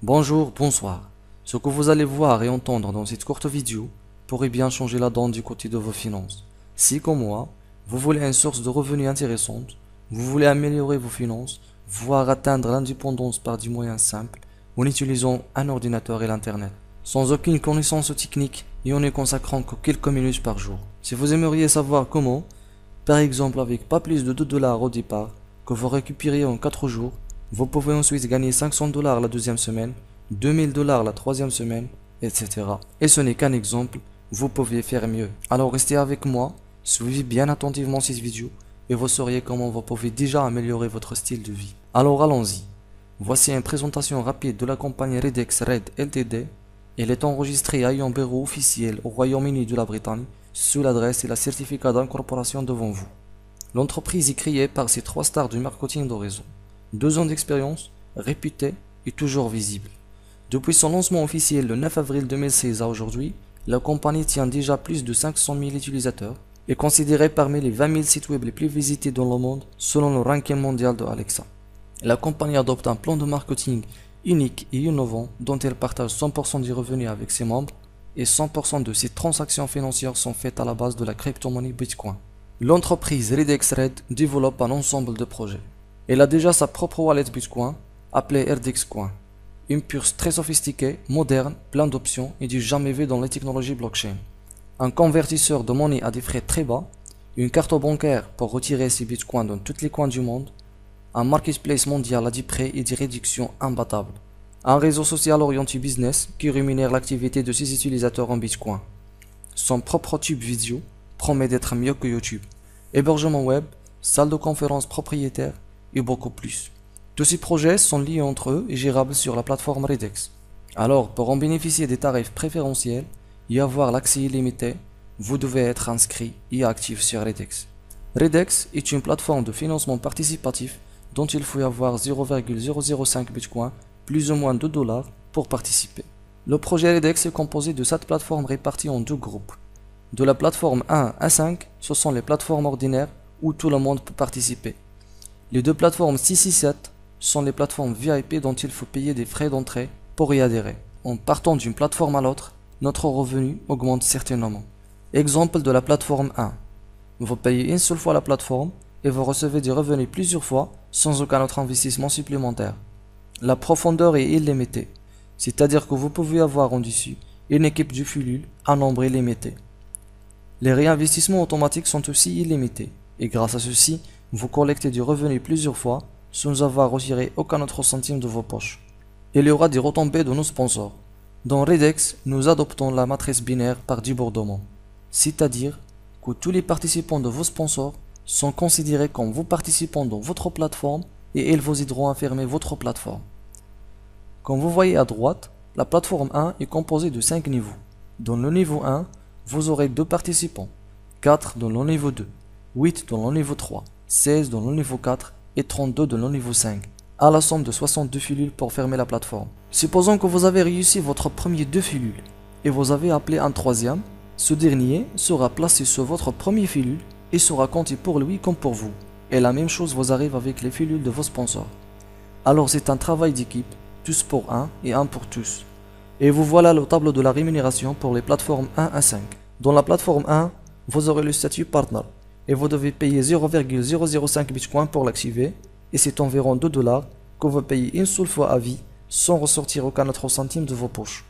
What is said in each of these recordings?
Bonjour, bonsoir. Ce que vous allez voir et entendre dans cette courte vidéo pourrait bien changer la donne du côté de vos finances. Si, comme moi, vous voulez une source de revenus intéressante, vous voulez améliorer vos finances, voire atteindre l'indépendance par des moyens simples, en utilisant un ordinateur et l'Internet, sans aucune connaissance technique et en ne consacrant que quelques minutes par jour. Si vous aimeriez savoir comment, par exemple avec pas plus de 2 dollars au départ, que vous récupérez en 4 jours, vous pouvez ensuite gagner 500 dollars la deuxième semaine, 2000 dollars la troisième semaine, etc. Et ce n'est qu'un exemple, vous pouvez faire mieux. Alors restez avec moi, suivez bien attentivement cette vidéo et vous saurez comment vous pouvez déjà améliorer votre style de vie. Alors allons-y. Voici une présentation rapide de la compagnie Redex Red Ltd. Elle est enregistrée à un bureau officiel au Royaume-Uni de la Bretagne sous l'adresse et le certificat d'incorporation devant vous. L'entreprise est créée par ces 3 stars du marketing de réseau. 2 ans d'expérience, réputée et toujours visible. Depuis son lancement officiel le 9 avril 2016 à aujourd'hui, la compagnie tient déjà plus de 500 000 utilisateurs et considérée parmi les 20 000 sites web les plus visités dans le monde selon le ranking mondial de Alexa. La compagnie adopte un plan de marketing unique et innovant dont elle partage 100% des revenus avec ses membres et 100% de ses transactions financières sont faites à la base de la crypto-monnaie Bitcoin. L'entreprise Redex Red développe un ensemble de projets. Elle a déjà sa propre wallet Bitcoin, appelée RDX Coin. Une puce très sophistiquée, moderne, plein d'options et du jamais vu dans les technologies blockchain. Un convertisseur de monnaie à des frais très bas, une carte bancaire pour retirer ses bitcoins dans tous les coins du monde, un marketplace mondial à des prix et des réductions imbattables, un réseau social orienté business qui rémunère l'activité de ses utilisateurs en bitcoin. Son propre tube vidéo promet d'être mieux que YouTube. Hébergement web, salle de conférence propriétaire et beaucoup plus. Tous ces projets sont liés entre eux et gérables sur la plateforme Redex. Alors, pour en bénéficier des tarifs préférentiels et avoir l'accès illimité, vous devez être inscrit et actif sur Redex. Redex est une plateforme de financement participatif dont il faut avoir 0,005 Bitcoin, plus ou moins 2 dollars, pour participer. Le projet Redex est composé de 7 plateformes réparties en 2 groupes. De la plateforme 1 à 5, ce sont les plateformes ordinaires où tout le monde peut participer. Les 2 plateformes 6 et 7 sont les plateformes VIP dont il faut payer des frais d'entrée pour y adhérer. En partant d'une plateforme à l'autre, notre revenu augmente certainement. Exemple de la plateforme 1. Vous payez une seule fois la plateforme et vous recevez des revenus plusieurs fois sans aucun autre investissement supplémentaire. La profondeur est illimitée, c'est-à-dire que vous pouvez avoir en dessus une équipe du Fulul à nombre illimité. Les réinvestissements automatiques sont aussi illimités et grâce à ceci, vous collectez du revenu plusieurs fois sans avoir retiré aucun autre centime de vos poches. Il y aura des retombées de nos sponsors. Dans Redex, nous adoptons la matrice binaire par débordement, c'est-à-dire que tous les participants de vos sponsors sont considérés comme vos participants dans votre plateforme et ils vous aideront à fermer votre plateforme. Comme vous voyez à droite, la plateforme 1 est composée de 5 niveaux. Dans le niveau 1, vous aurez 2 participants, 4 dans le niveau 2, 8 dans le niveau 3, 16 dans le niveau 4 et 32 dans le niveau 5, à la somme de 62 filules pour fermer la plateforme. Supposons que vous avez réussi votre premier 2 filules et vous avez appelé un troisième, ce dernier sera placé sur votre premier filule et sera compté pour lui comme pour vous. Et la même chose vous arrive avec les filules de vos sponsors. Alors c'est un travail d'équipe, tous pour un et un pour tous. Et vous voilà le tableau de la rémunération pour les plateformes 1 à 5. Dans la plateforme 1, vous aurez le statut partner et vous devez payer 0,005 Bitcoin pour l'activer et c'est environ 2 dollars que vous payez une seule fois à vie sans ressortir aucun autre centime de vos poches.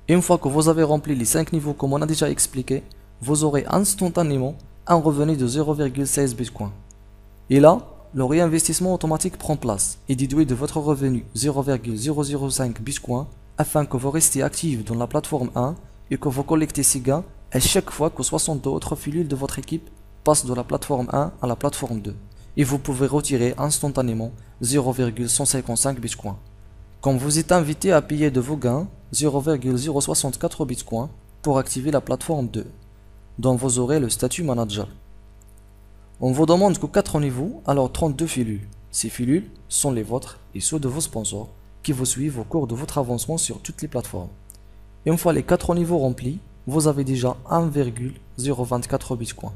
Une fois que vous avez rempli les 5 niveaux comme on a déjà expliqué, vous aurez instantanément un revenu de 0,16 Bitcoin. Et là, le réinvestissement automatique prend place et déduit de votre revenu 0,005 Bitcoin afin que vous restiez actif dans la plateforme 1 et que vous collectez ces gains à chaque fois que 62 autres filules de votre équipe passent de la plateforme 1 à la plateforme 2. Et vous pouvez retirer instantanément 0,155 Bitcoin. Comme vous êtes invité à payer de vos gains 0,064 Bitcoin pour activer la plateforme 2, dont vous aurez le statut manager. On vous demande que 4 niveaux, alors 32 filules. Ces filules sont les vôtres et ceux de vos sponsors qui vous suivent au cours de votre avancement sur toutes les plateformes. Et une fois les 4 niveaux remplis, vous avez déjà 1,024 Bitcoin.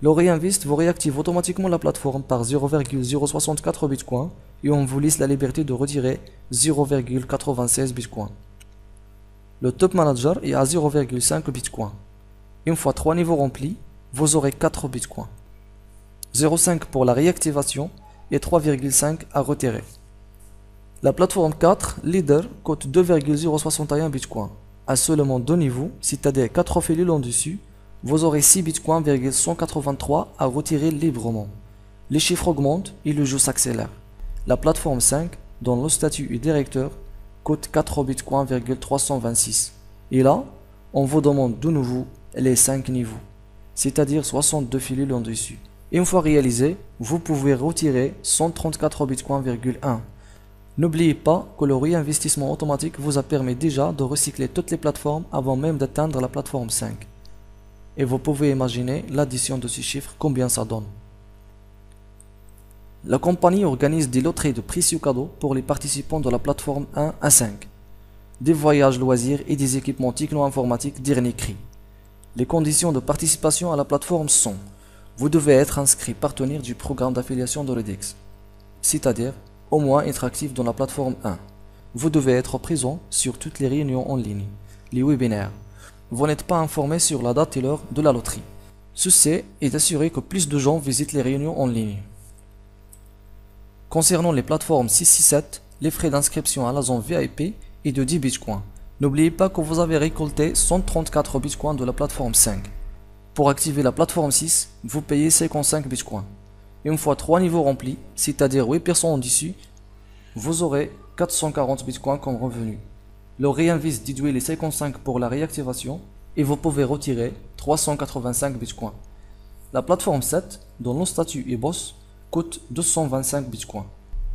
Le Reinvest vous réactive automatiquement la plateforme par 0,064 Bitcoin et on vous laisse la liberté de retirer 0,96 Bitcoin. Le Top Manager est à 0,5 Bitcoin. Une fois 3 niveaux remplis, vous aurez 4 Bitcoins. 0,5 pour la réactivation et 3,5 à retirer. La plateforme 4, Leader, coûte 2,061 Bitcoin. À seulement 2 niveaux, c'est-à-dire 4 cellules en dessus, vous aurez 6 bitcoins,183 à retirer librement. Les chiffres augmentent et le jeu s'accélère. La plateforme 5, dont le statut est directeur, coûte 4 bitcoins,326. Et là, on vous demande de nouveau les 5 niveaux, c'est-à-dire 62 cellules en dessus. Une fois réalisé, vous pouvez retirer 134 bitcoins,1. N'oubliez pas que le réinvestissement automatique vous a permis déjà de recycler toutes les plateformes avant même d'atteindre la plateforme 5. Et vous pouvez imaginer l'addition de ces chiffres, combien ça donne. La compagnie organise des loteries de précieux cadeaux pour les participants de la plateforme 1 à 5. Des voyages loisirs et des équipements techno-informatiques dernier cri. Les conditions de participation à la plateforme sont: vous devez être inscrit partenaire du programme d'affiliation de Redx, c'est-à-dire au moins être actif dans la plateforme 1. Vous devez être présent sur toutes les réunions en ligne, les webinaires. Vous n'êtes pas informé sur la date et l'heure de la loterie. Ceci est d'assurer que plus de gens visitent les réunions en ligne. Concernant les plateformes 6 et 7, les frais d'inscription à la zone VIP est de 10 bitcoins. N'oubliez pas que vous avez récolté 134 bitcoins de la plateforme 5. Pour activer la plateforme 6, vous payez 55 bitcoins. Une fois 3 niveaux remplis, c'est-à-dire 8 personnes en dessus, vous aurez 440 bitcoins comme revenu. Le Reinvest déduit les 55 pour la réactivation et vous pouvez retirer 385 bitcoins. La plateforme 7, dont le statut est boss, coûte 225 bitcoins.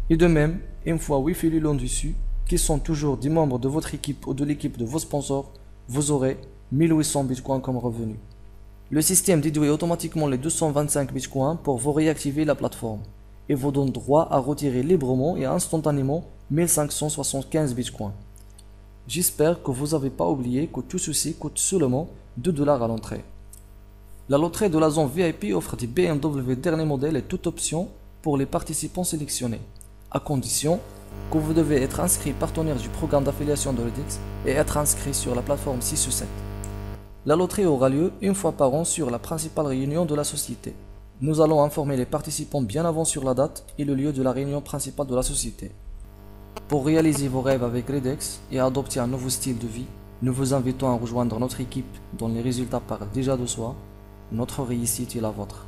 Et de même, une fois 8 cellules en dessus, qui sont toujours des membres de votre équipe ou de l'équipe de vos sponsors, vous aurez 1800 bitcoins comme revenu. Le système déduit automatiquement les 225 bitcoins pour vous réactiver la plateforme et vous donne droit à retirer librement et instantanément 1575 bitcoins. J'espère que vous n'avez pas oublié que tout ceci coûte seulement 2 $ à l'entrée. La loterie de la zone VIP offre des BMW dernier modèle et toute option pour les participants sélectionnés, à condition que vous devez être inscrit partenaire du programme d'affiliation de Redx et être inscrit sur la plateforme 6 ou 7. La loterie aura lieu une fois par an sur la principale réunion de la société. Nous allons informer les participants bien avant sur la date et le lieu de la réunion principale de la société. Pour réaliser vos rêves avec Redx et adopter un nouveau style de vie, nous vous invitons à rejoindre notre équipe dont les résultats parlent déjà de soi. Notre réussite est la vôtre.